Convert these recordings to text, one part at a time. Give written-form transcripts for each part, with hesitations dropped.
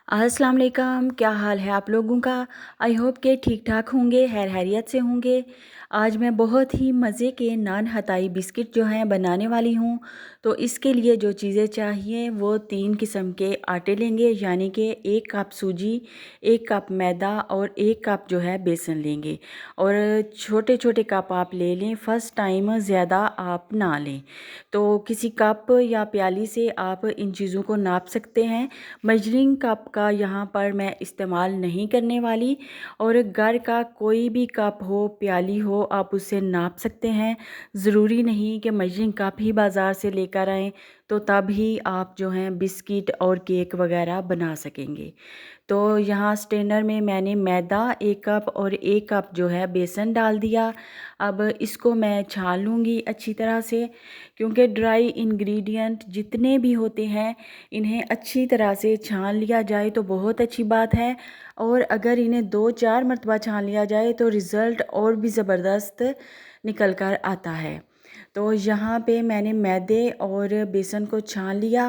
अस्सलाम वालेकुम, क्या हाल है आप लोगों का। आई होप के ठीक ठाक होंगे, खैरियत से होंगे। आज मैं बहुत ही मज़े के नान हताई बिस्किट जो हैं बनाने वाली हूँ। तो इसके लिए जो चीज़ें चाहिए वो 3 किस्म के आटे लेंगे, यानी कि 1 कप सूजी, 1 कप मैदा और 1 कप जो है बेसन लेंगे। और छोटे छोटे कप आप ले लें, फ़र्स्ट टाइम ज़्यादा आप ना लें। तो किसी कप या प्याली से आप इन चीज़ों को नाप सकते हैं। मेजरिंग कप का यहाँ पर मैं इस्तेमाल नहीं करने वाली, और घर का कोई भी कप हो, प्याली हो, आप उससे नाप सकते हैं। ज़रूरी नहीं कि मेजरिंग कप ही बाज़ार से लेकर आएँ, तो तब ही आप जो हैं बिस्किट और केक वगैरह बना सकेंगे। तो यहाँ स्ट्रेनर में मैंने मैदा 1 कप और 1 कप जो है बेसन डाल दिया। अब इसको मैं छान लूँगी अच्छी तरह से, क्योंकि ड्राई इंग्रेडिएंट जितने भी होते हैं इन्हें अच्छी तरह से छान लिया जाए तो बहुत अच्छी बात है। और अगर इन्हें 2-4 मरतबा छान लिया जाए तो रिज़ल्ट और भी ज़बरदस्त निकल कर आता है। तो यहाँ पे मैंने मैदे और बेसन को छान लिया।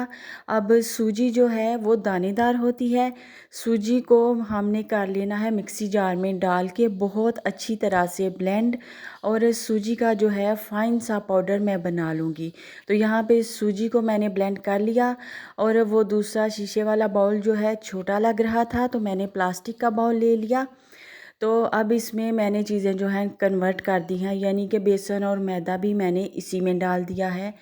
अब सूजी जो है वो दानेदार होती है। सूजी को हमने कर लेना है मिक्सी जार में डाल के बहुत अच्छी तरह से ब्लेंड, और सूजी का जो है फ़ाइन सा पाउडर मैं बना लूँगी। तो यहाँ पे सूजी को मैंने ब्लेंड कर लिया, और वो दूसरा शीशे वाला बाउल जो है छोटा लग रहा था, तो मैंने प्लास्टिक का बाउल ले लिया। तो अब इसमें मैंने चीज़ें जो हैं कन्वर्ट कर दी हैं, यानी कि बेसन और मैदा भी मैंने इसी में डाल दिया है।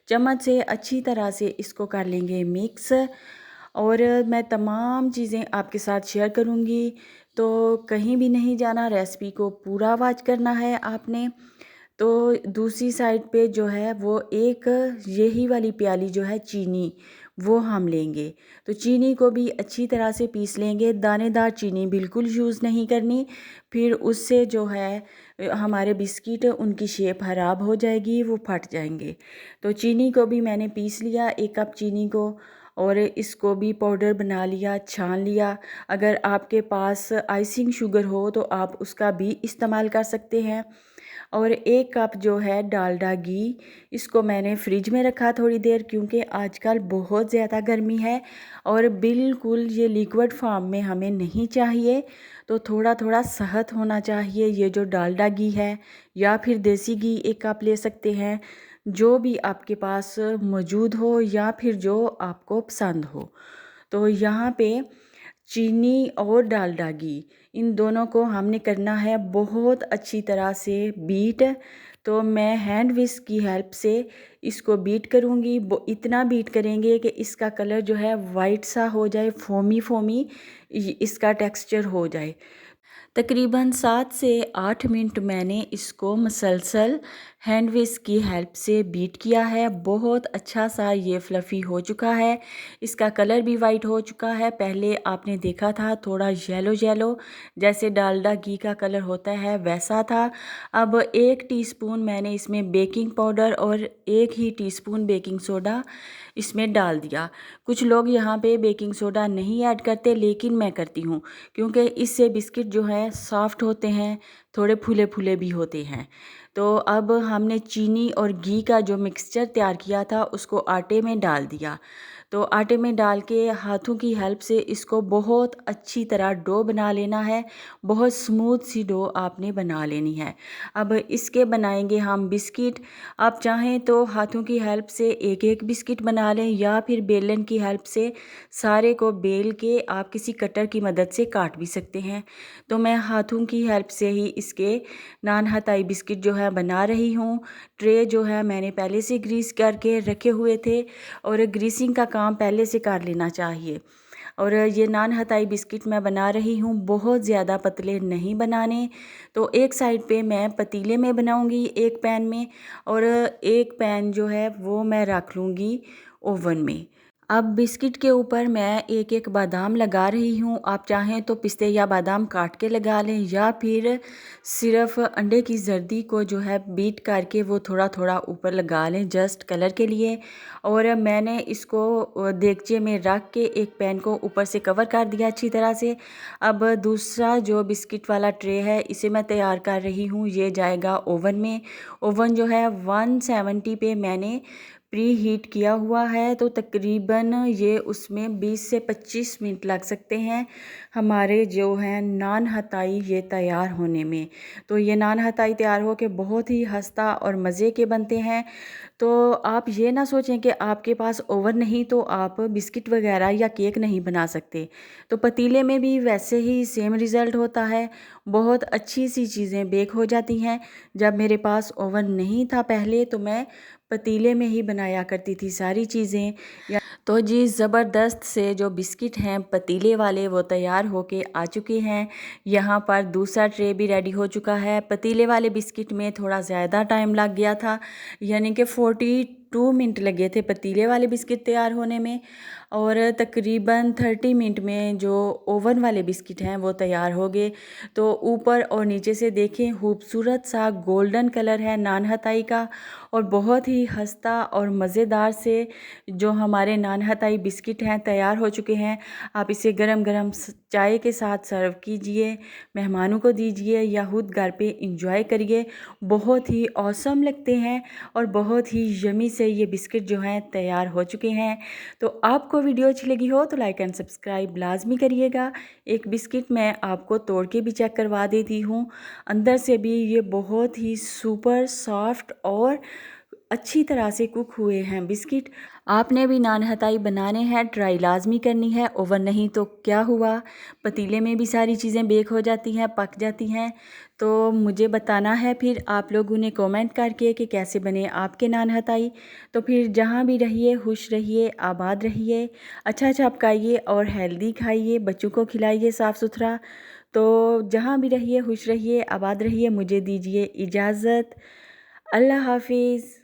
चम्मच से अच्छी तरह से इसको कर लेंगे मिक्स। और मैं तमाम चीज़ें आपके साथ शेयर करूँगी, तो कहीं भी नहीं जाना, रेसिपी को पूरा वॉच करना है आपने। तो दूसरी साइड पे जो है वो एक यही वाली प्याली जो है चीनी, वो हम लेंगे। तो चीनी को भी अच्छी तरह से पीस लेंगे, दानेदार चीनी बिल्कुल यूज़ नहीं करनी, फिर उससे जो है हमारे बिस्किट उनकी शेप ख़राब हो जाएगी, वो फट जाएंगे। तो चीनी को भी मैंने पीस लिया, 1 कप चीनी को, और इसको भी पाउडर बना लिया, छान लिया। अगर आपके पास आइसिंग शुगर हो तो आप उसका भी इस्तेमाल कर सकते हैं। और 1 कप जो है डालडा घी, इसको मैंने फ्रिज में रखा थोड़ी देर, क्योंकि आजकल बहुत ज़्यादा गर्मी है और बिल्कुल ये लिक्विड फॉर्म में हमें नहीं चाहिए। तो थोड़ा थोड़ा सहत होना चाहिए। ये जो डालडा घी है या फिर देसी घी 1 कप ले सकते हैं, जो भी आपके पास मौजूद हो या फिर जो आपको पसंद हो। तो यहाँ पे चीनी और डालडा घी, इन दोनों को हमने करना है बहुत अच्छी तरह से बीट। तो मैं हैंड विस्क की हेल्प से इसको बीट करूँगी। इतना बीट करेंगे कि इसका कलर जो है वाइट सा हो जाए, फोमी फोमी इसका टेक्सचर हो जाए। तकरीबन 7 से 8 मिनट मैंने इसको मसलसल हैंड विस्क की हेल्प से बीट किया है। बहुत अच्छा सा ये फ्लफ़ी हो चुका है। इसका कलर भी वाइट हो चुका है। पहले आपने देखा था थोड़ा येलो येलो, जैसे डालडा घी का कलर होता है वैसा था। अब 1 टीस्पून मैंने इसमें बेकिंग पाउडर और 1 ही टीस्पून बेकिंग सोडा इसमें डाल दिया। कुछ लोग यहाँ पे बेकिंग सोडा नहीं ऐड करते, लेकिन मैं करती हूँ, क्योंकि इससे बिस्किट जो है सॉफ्ट होते हैं, थोड़े फूले फूले भी होते हैं। तो अब हमने चीनी और घी का जो मिक्सचर तैयार किया था उसको आटे में डाल दिया। तो आटे में डाल के हाथों की हेल्प से इसको बहुत अच्छी तरह डो बना लेना है। बहुत स्मूथ सी डो आपने बना लेनी है। अब इसके बनाएंगे हम बिस्किट। आप चाहें तो हाथों की हेल्प से एक एक बिस्किट बना लें, या फिर बेलन की हेल्प से सारे को बेल के आप किसी कटर की मदद से काट भी सकते हैं। तो मैं हाथों की हेल्प से ही इसके नान हताई बिस्किट जो है बना रही हूँ। ट्रे जो है मैंने पहले से ग्रीस करके रखे हुए थे, और ग्रीसिंग का काम पहले से कर लेना चाहिए। और ये नान हताई बिस्किट मैं बना रही हूँ, बहुत ज़्यादा पतले नहीं बनाने। तो एक साइड पे मैं पतीले में बनाऊँगी, एक पैन में, और एक पैन जो है वो मैं रख लूँगी ओवन में। अब बिस्किट के ऊपर मैं एक एक बादाम लगा रही हूँ। आप चाहें तो पिस्ते या बादाम काट के लगा लें, या फिर सिर्फ अंडे की जर्दी को जो है बीट करके वो थोड़ा थोड़ा ऊपर लगा लें, जस्ट कलर के लिए। और मैंने इसको देगचे में रख के एक पैन को ऊपर से कवर कर दिया अच्छी तरह से। अब दूसरा जो बिस्किट वाला ट्रे है इसे मैं तैयार कर रही हूँ, ये जाएगा ओवन में। ओवन जो है 170 पे मैंने प्री हीट किया हुआ है, तो तकरीबन ये उसमें 20 से 25 मिनट लग सकते हैं हमारे जो हैं नान हताई ये तैयार होने में। तो ये नान हताई तैयार हो के बहुत ही खस्ता और मज़े के बनते हैं। तो आप ये ना सोचें कि आपके पास ओवन नहीं तो आप बिस्किट वगैरह या केक नहीं बना सकते। तो पतीले में भी वैसे ही सेम रिज़ल्ट होता है, बहुत अच्छी सी चीज़ें बेक हो जाती हैं। जब मेरे पास ओवन नहीं था पहले, तो मैं पतीले में ही बनाया करती थी सारी चीज़ें। या तो जी ज़बरदस्त से जो बिस्किट हैं पतीले वाले वो तैयार होके आ चुके हैं। यहाँ पर दूसरा ट्रे भी रेडी हो चुका है। पतीले वाले बिस्किट में थोड़ा ज़्यादा टाइम लग गया था, यानी कि 42 मिनट लगे थे पतीले वाले बिस्किट तैयार होने में, और तकरीबन 30 मिनट में जो ओवन वाले बिस्किट हैं वो तैयार हो गए। तो ऊपर और नीचे से देखें खूबसूरत सा गोल्डन कलर है नान हताई का, और बहुत ही खस्ता और मज़ेदार से जो हमारे नान हताई बिस्किट हैं तैयार हो चुके हैं। आप इसे गरम गरम चाय के साथ सर्व कीजिए, मेहमानों को दीजिए या खुद घर पे इंजॉय करिए। बहुत ही औसम लगते हैं और बहुत ही यमी से ये बिस्किट जो हैं तैयार हो चुके हैं। तो आपको वीडियो अच्छी लगी हो तो लाइक एंड सब्सक्राइब लाजमी करिएगा। एक बिस्किट मैं आपको तोड़ के भी चेक करवा देती हूँ, अंदर से भी ये बहुत ही सुपर सॉफ्ट और अच्छी तरह से कुक हुए हैं बिस्किट। आपने भी नान हताई बनाने हैं, ट्राई लाजमी करनी है। ओवन नहीं तो क्या हुआ, पतीले में भी सारी चीज़ें बेक हो जाती हैं, पक जाती हैं। तो मुझे बताना है फिर आप लोगों ने कमेंट करके कि कैसे बने आपके नान हताई। तो फिर जहाँ भी रहिए खुश रहिए, आबाद रहिए, अच्छा अच्छा पकाइए और हेल्दी खाइए, बच्चों को खिलाइए साफ़ सुथरा। तो जहाँ भी रहिए खुश रहिए, आबाद रहिए। मुझे दीजिए इजाज़त। अल्लाह हाफिज़।